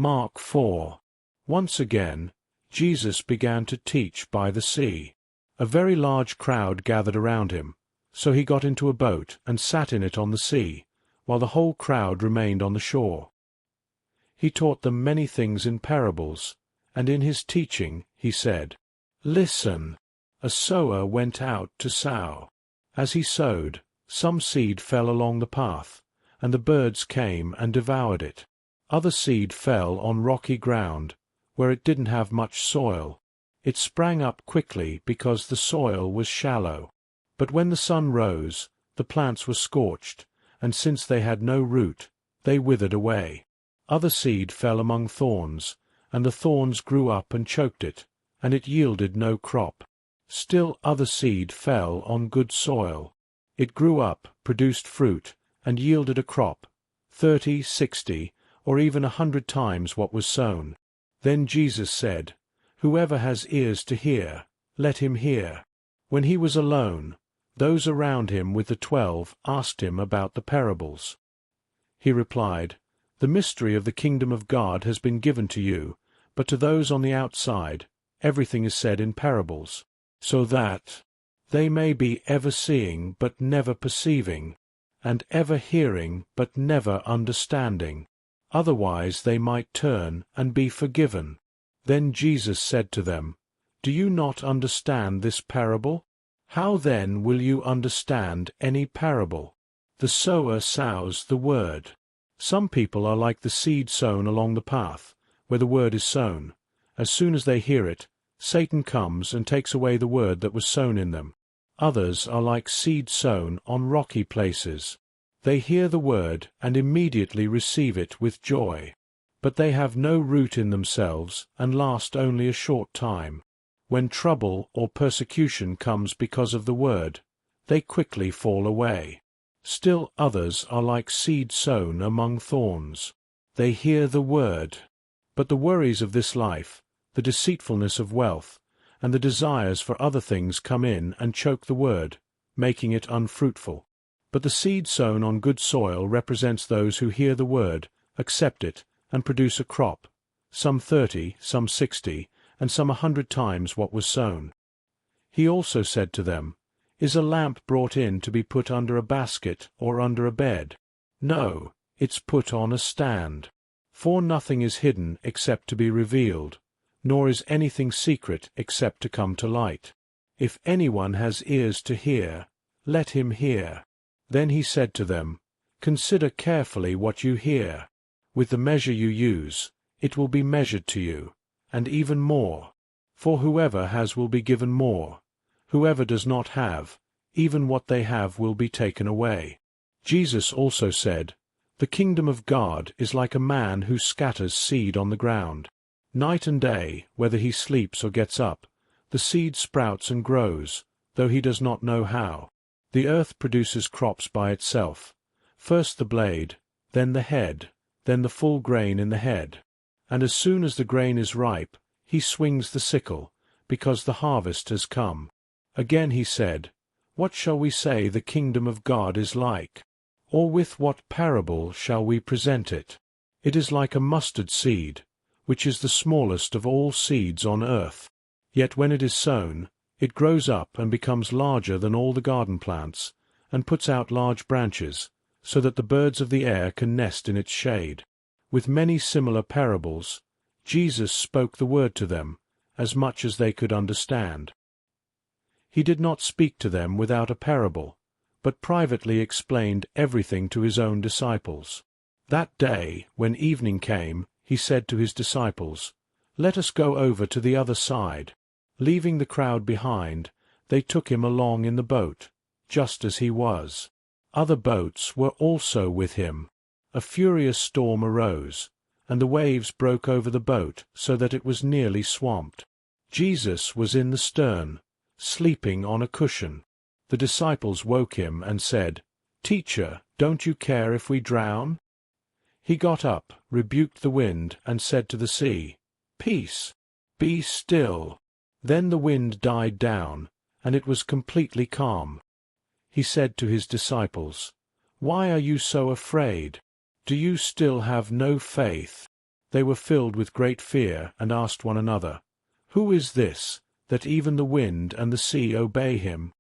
Mark 4. Once again, Jesus began to teach by the sea. A very large crowd gathered around him, so he got into a boat and sat in it on the sea, while the whole crowd remained on the shore. He taught them many things in parables, and in his teaching he said, "Listen, a sower went out to sow. As he sowed, some seed fell along the path, and the birds came and devoured it. Other seed fell on rocky ground, where it didn't have much soil. It sprang up quickly because the soil was shallow. But when the sun rose, the plants were scorched, and since they had no root, they withered away. Other seed fell among thorns, and the thorns grew up and choked it, and it yielded no crop. Still other seed fell on good soil. It grew up, produced fruit, and yielded a crop, 30, 60, or even 100 times what was sown." Then Jesus said, "Whoever has ears to hear, let him hear." When he was alone, those around him with the 12 asked him about the parables. He replied, "The mystery of the kingdom of God has been given to you, but to those on the outside, everything is said in parables, so that they may be ever seeing but never perceiving, and ever hearing but never understanding. Otherwise they might turn and be forgiven." Then Jesus said to them, "Do you not understand this parable? How then will you understand any parable? The sower sows the word. Some people are like the seed sown along the path, where the word is sown. As soon as they hear it, Satan comes and takes away the word that was sown in them. Others are like seed sown on rocky places. They hear the word and immediately receive it with joy. But they have no root in themselves and last only a short time. When trouble or persecution comes because of the word, they quickly fall away. Still others are like seed sown among thorns. They hear the word, but the worries of this life, the deceitfulness of wealth, and the desires for other things come in and choke the word, making it unfruitful. But the seed sown on good soil represents those who hear the word, accept it, and produce a crop, some 30, some 60, and some 100 times what was sown. He also said to them, "Is a lamp brought in to be put under a basket or under a bed? No, it's put on a stand. For nothing is hidden except to be revealed, nor is anything secret except to come to light. If anyone has ears to hear, let him hear." Then he said to them, "Consider carefully what you hear. With the measure you use, it will be measured to you, and even more. For whoever has will be given more. Whoever does not have, even what they have will be taken away." Jesus also said, "The kingdom of God is like a man who scatters seed on the ground. Night and day, whether he sleeps or gets up, the seed sprouts and grows, though he does not know how. The earth produces crops by itself, first the blade, then the head, then the full grain in the head. And as soon as the grain is ripe, he swings the sickle, because the harvest has come." Again he said, "What shall we say the kingdom of God is like? Or with what parable shall we present it? It is like a mustard seed, which is the smallest of all seeds on earth. Yet when it is sown, it grows up and becomes larger than all the garden plants, and puts out large branches, so that the birds of the air can nest in its shade." With many similar parables, Jesus spoke the word to them, as much as they could understand. He did not speak to them without a parable, but privately explained everything to his own disciples. That day, when evening came, he said to his disciples, "Let us go over to the other side." Leaving the crowd behind, they took him along in the boat, just as he was. Other boats were also with him. A furious storm arose, and the waves broke over the boat so that it was nearly swamped. Jesus was in the stern, sleeping on a cushion. The disciples woke him and said, "Teacher, don't you care if we drown?" He got up, rebuked the wind, and said to the sea, "Peace, be still." Then the wind died down, and it was completely calm. He said to his disciples, "Why are you so afraid? Do you still have no faith?" They were filled with great fear and asked one another, "Who is this, that even the wind and the sea obey him?"